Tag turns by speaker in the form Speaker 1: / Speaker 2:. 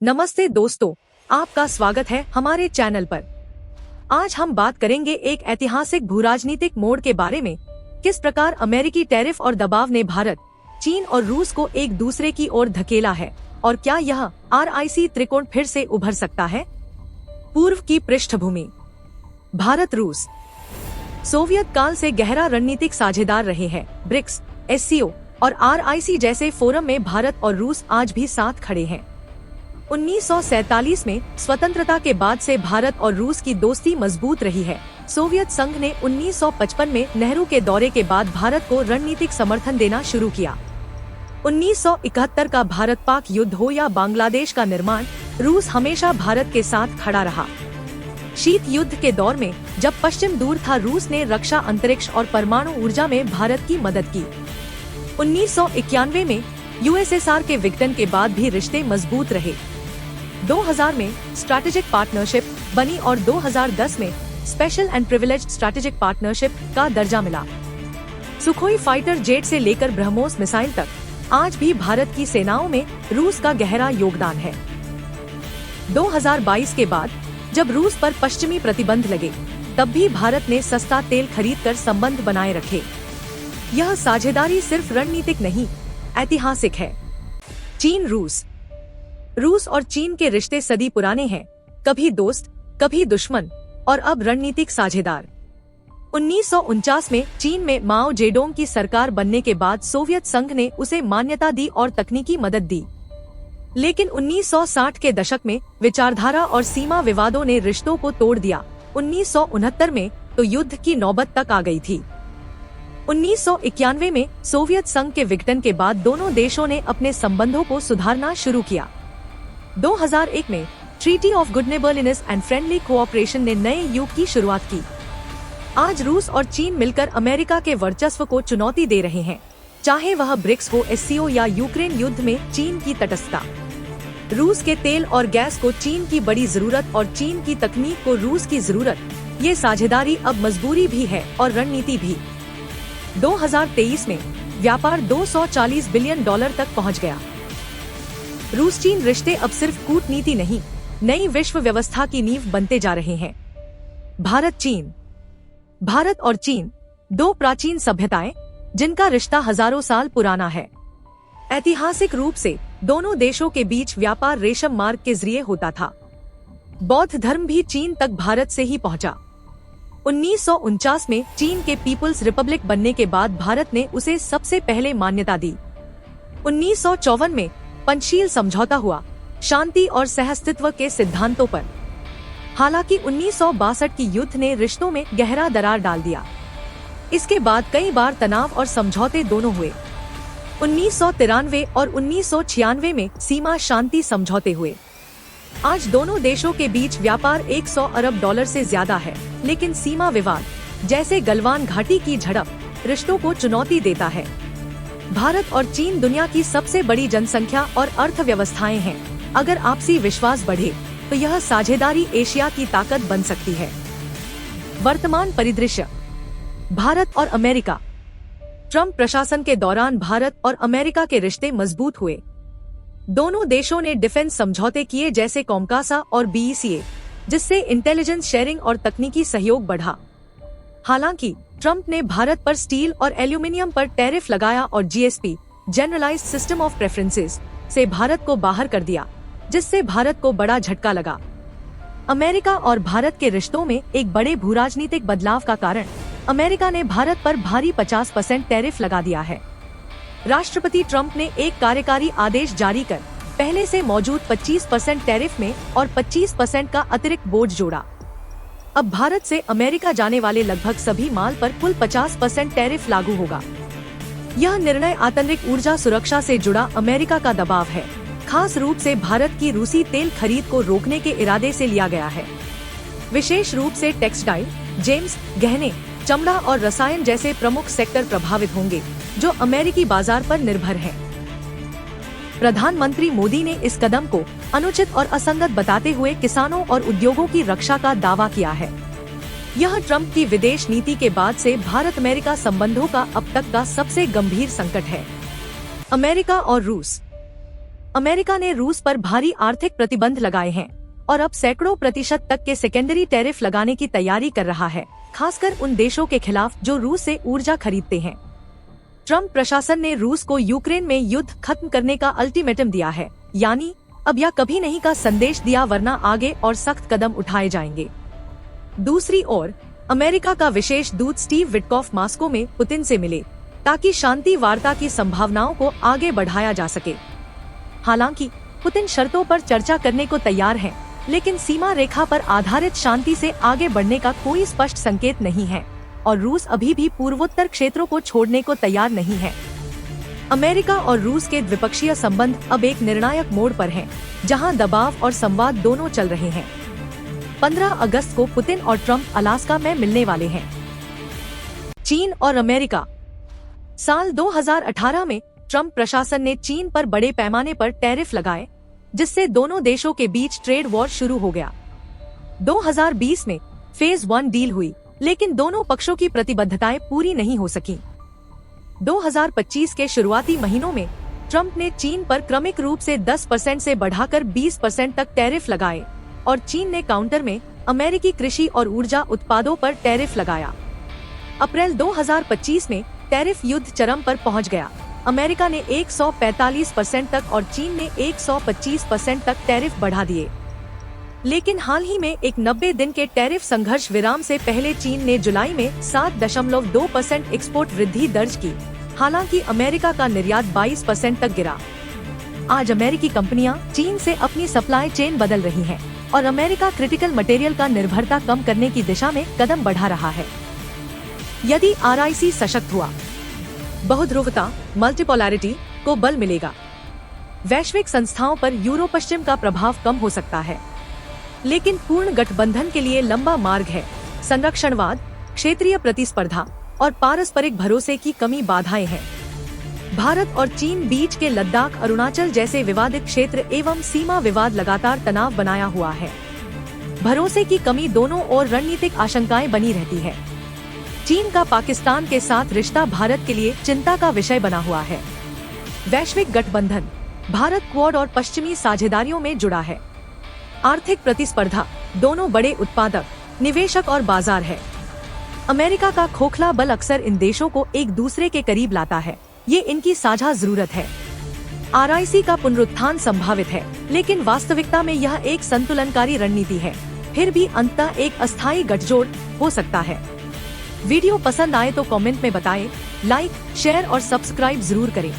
Speaker 1: नमस्ते दोस्तों, आपका स्वागत है हमारे चैनल पर। आज हम बात करेंगे एक ऐतिहासिक भूराजनीतिक मोड़ के बारे में। किस प्रकार अमेरिकी टैरिफ और दबाव ने भारत, चीन और रूस को एक दूसरे की ओर धकेला है और क्या यह RIC त्रिकोण फिर से उभर सकता है। पूर्व की पृष्ठभूमि। भारत रूस सोवियत काल से गहरा रणनीतिक साझेदार रहे हैं। ब्रिक्स, SCO और RIC जैसे फोरम में भारत और रूस आज भी साथ खड़े हैं। 1947 में स्वतंत्रता के बाद से भारत और रूस की दोस्ती मजबूत रही है। सोवियत संघ ने 1955 में नेहरू के दौरे के बाद भारत को रणनीतिक समर्थन देना शुरू किया। 1971 का भारत पाक युद्ध हो या बांग्लादेश का निर्माण, रूस हमेशा भारत के साथ खड़ा रहा। शीत युद्ध के दौर में जब पश्चिम दूर था, रूस ने रक्षा, अंतरिक्ष और परमाणु ऊर्जा में भारत की मदद की। 1991 में USSR के विघटन के बाद भी रिश्ते मजबूत रहे। 2000 में स्ट्रैटेजिक पार्टनरशिप बनी और 2010 में special and privileged strategic partnership का दर्जा मिला। सुखोई फाइटर जेट से लेकर ब्रह्मोस मिसाइल तक आज भी भारत की सेनाओं में रूस का गहरा योगदान है। 2022 के बाद जब रूस पर पश्चिमी प्रतिबंध लगे, तब भी भारत ने सस्ता तेल खरीदकर संबंध बनाए रखे। यह साझेदारी सिर्फ रणनीतिक नहीं, ऐतिहासिक है। चीन रूस और चीन के रिश्ते सदी पुराने हैं, कभी दोस्त, कभी दुश्मन और अब रणनीतिक साझेदार। 1949 में चीन में माओ जेडोंग की सरकार बनने के बाद सोवियत संघ ने उसे मान्यता दी और तकनीकी मदद दी। लेकिन 1960 के दशक में विचारधारा और सीमा विवादों ने रिश्तों को तोड़ दिया। 1969 में तो युद्ध की नौबत तक आ गई थी। 1991 में सोवियत संघ के विघटन के बाद दोनों देशों ने अपने संबंधों को सुधारना शुरू किया। 2001 में treaty of good neighbourliness and friendly cooperation ने नए युग की शुरुआत की। आज रूस और चीन मिलकर अमेरिका के वर्चस्व को चुनौती दे रहे हैं, चाहे वह ब्रिक्स हो, SCO या यूक्रेन युद्ध में चीन की तटस्थता। रूस के तेल और गैस को चीन की बड़ी जरूरत और चीन की तकनीक को रूस की जरूरत। ये साझेदारी अब मजबूरी भी है और रणनीति भी। 2023 में व्यापार $240 बिलियन तक पहुंच गया। रूस चीन रिश्ते अब सिर्फ कूटनीति नहीं, नई विश्व व्यवस्था की नींव बनते जा रहे हैं। भारत और चीन, दो प्राचीन सभ्यताएं जिनका रिश्ता हजारों साल पुराना है। ऐतिहासिक रूप से दोनों देशों के बीच व्यापार रेशम मार्ग के जरिए होता था। बौद्ध धर्म भी चीन तक भारत से ही पहुंचा। 1949 में चीन के पीपुल्स रिपब्लिक बनने के बाद भारत ने उसे सबसे पहले मान्यता दी। 1954 में पंचशील समझौता हुआ, शांति और सहअस्तित्व के सिद्धांतों पर। हालांकि 1962 की युद्ध ने रिश्तों में गहरा दरार डाल दिया। इसके बाद कई बार तनाव और समझौते दोनों हुए। 1993 और 1996 में सीमा शांति समझौते हुए। आज दोनों देशों के बीच व्यापार $100 अरब से ज्यादा है, लेकिन सीमा विवाद जैसे गलवान घाटी की झड़प रिश्तों को चुनौती देता है। भारत और चीन दुनिया की सबसे बड़ी जनसंख्या और अर्थव्यवस्थाएं हैं। अगर आपसी विश्वास बढ़े तो यह साझेदारी एशिया की ताकत बन सकती है। वर्तमान परिदृश्य। भारत और अमेरिका। ट्रंप प्रशासन के दौरान भारत और अमेरिका के रिश्ते मजबूत हुए। दोनों देशों ने डिफेंस समझौते किए जैसे कॉमकासा और BECA, जिससे इंटेलिजेंस शेयरिंग और तकनीकी सहयोग बढ़ा। हालांकि ट्रंप ने भारत पर स्टील और एल्यूमिनियम पर टैरिफ लगाया और GSP, generalised system of preferences, से भारत को बाहर कर दिया, जिससे भारत को बड़ा झटका लगा। अमेरिका और भारत के रिश्तों में एक बड़े भूराजनीतिक बदलाव का कारण अमेरिका ने भारत पर भारी 50% टैरिफ लगा दिया है। राष्ट्रपति ट्रंप ने एक कार्यकारी आदेश जारी कर पहले से मौजूद 25% टैरिफ में और 25% का अतिरिक्त बोझ जोड़ा। अब भारत से अमेरिका जाने वाले लगभग सभी माल पर कुल 50% टैरिफ लागू होगा। यह निर्णय आंतरिक ऊर्जा सुरक्षा से जुड़ा अमेरिका का दबाव है, खास रूप से भारत की रूसी तेल खरीद को रोकने के इरादे से लिया गया है। विशेष रूप से टेक्सटाइल, जेम्स, गहने, चमड़ा और रसायन जैसे प्रमुख सेक्टर प्रभावित होंगे, जो अमेरिकी बाजार पर निर्भर हैं। प्रधानमंत्री मोदी ने इस कदम को अनुचित और असंगत बताते हुए किसानों और उद्योगों की रक्षा का दावा किया है। यह ट्रंप की विदेश नीति के बाद से भारत अमेरिका संबंधों का अब तक का सबसे गंभीर संकट है। अमेरिका और रूस। अमेरिका ने रूस पर भारी आर्थिक प्रतिबंध लगाए हैं और अब सैकड़ों प्रतिशत तक के सेकेंडरी टैरिफ लगाने की तैयारी कर रहा है, खासकर उन देशों के खिलाफ जो रूस से ऊर्जा खरीदते हैं। ट्रम्प प्रशासन ने रूस को यूक्रेन में युद्ध खत्म करने का अल्टीमेटम दिया है, यानी अब या कभी नहीं का संदेश दिया, वरना आगे और सख्त कदम उठाए जाएंगे। दूसरी ओर अमेरिका का विशेष दूत स्टीव विटकॉफ मॉस्को में पुतिन से मिले ताकि शांति वार्ता की संभावनाओं को आगे बढ़ाया जा सके। हालांकि पुतिन शर्तों पर चर्चा करने को तैयार हैं, लेकिन सीमा रेखा पर आधारित शांति से आगे बढ़ने का कोई स्पष्ट संकेत नहीं है और रूस अभी भी पूर्वोत्तर क्षेत्रों को छोड़ने को तैयार नहीं है। अमेरिका और रूस के द्विपक्षीय संबंध अब एक निर्णायक मोड़ पर हैं, जहां दबाव और संवाद दोनों चल रहे हैं। 15 अगस्त को पुतिन और ट्रम्प अलास्का में मिलने वाले हैं। चीन और अमेरिका। साल 2018 में ट्रम्प प्रशासन ने चीन पर बड़े पैमाने पर टैरिफ लगाए, जिससे दोनों देशों के बीच ट्रेड वॉर शुरू हो गया। 2020 में फेज 1 डील हुई, लेकिन दोनों पक्षों की प्रतिबद्धताएं पूरी नहीं हो सकी। 2025 के शुरुआती महीनों में ट्रम्प ने चीन पर क्रमिक रूप से 10% से बढ़ाकर 20% तक टैरिफ लगाए और चीन ने काउंटर में अमेरिकी कृषि और ऊर्जा उत्पादों पर टैरिफ लगाया। अप्रैल 2025 में टैरिफ युद्ध चरम पर पहुंच गया। अमेरिका ने 145% तक और चीन ने 125% तक टैरिफ बढ़ा दिए। लेकिन हाल ही में एक 90 दिन के टैरिफ संघर्ष विराम से पहले चीन ने जुलाई में 7.2% एक्सपोर्ट वृद्धि दर्ज की। हालांकि अमेरिका का निर्यात 22% तक गिरा। आज अमेरिकी कंपनियां चीन से अपनी सप्लाई चेन बदल रही हैं और अमेरिका क्रिटिकल मटेरियल का निर्भरता कम करने की दिशा में कदम बढ़ा रहा है। यदि RIC सशक्त हुआ, बहुध्रुवता मल्टीपोलैरिटी को बल मिलेगा। वैश्विक संस्थाओं पर यूरो पश्चिम का प्रभाव कम हो सकता है, लेकिन पूर्ण गठबंधन के लिए लंबा मार्ग है। संरक्षणवाद, क्षेत्रीय प्रतिस्पर्धा और पारस्परिक भरोसे की कमी बाधाएं हैं। भारत और चीन बीच के लद्दाख, अरुणाचल जैसे विवादित क्षेत्र एवं सीमा विवाद लगातार तनाव बनाया हुआ है। भरोसे की कमी दोनों ओर रणनीतिक आशंकाएं बनी रहती है। चीन का पाकिस्तान के साथ रिश्ता भारत के लिए चिंता का विषय बना हुआ है। वैश्विक गठबंधन, भारत क्वाड और पश्चिमी साझेदारियों में जुड़ा है। आर्थिक प्रतिस्पर्धा, दोनों बड़े उत्पादक, निवेशक और बाजार है। अमेरिका का खोखला बल अक्सर इन देशों को एक दूसरे के करीब लाता है। ये इनकी साझा जरूरत है। RIC का पुनरुत्थान संभावित है, लेकिन वास्तविकता में यह एक संतुलनकारी रणनीति है। फिर भी अंततः एक अस्थायी गठजोड़ हो सकता है। वीडियो पसंद आए तो कमेंट में बताएं, लाइक, शेयर और सब्सक्राइब जरूर करें।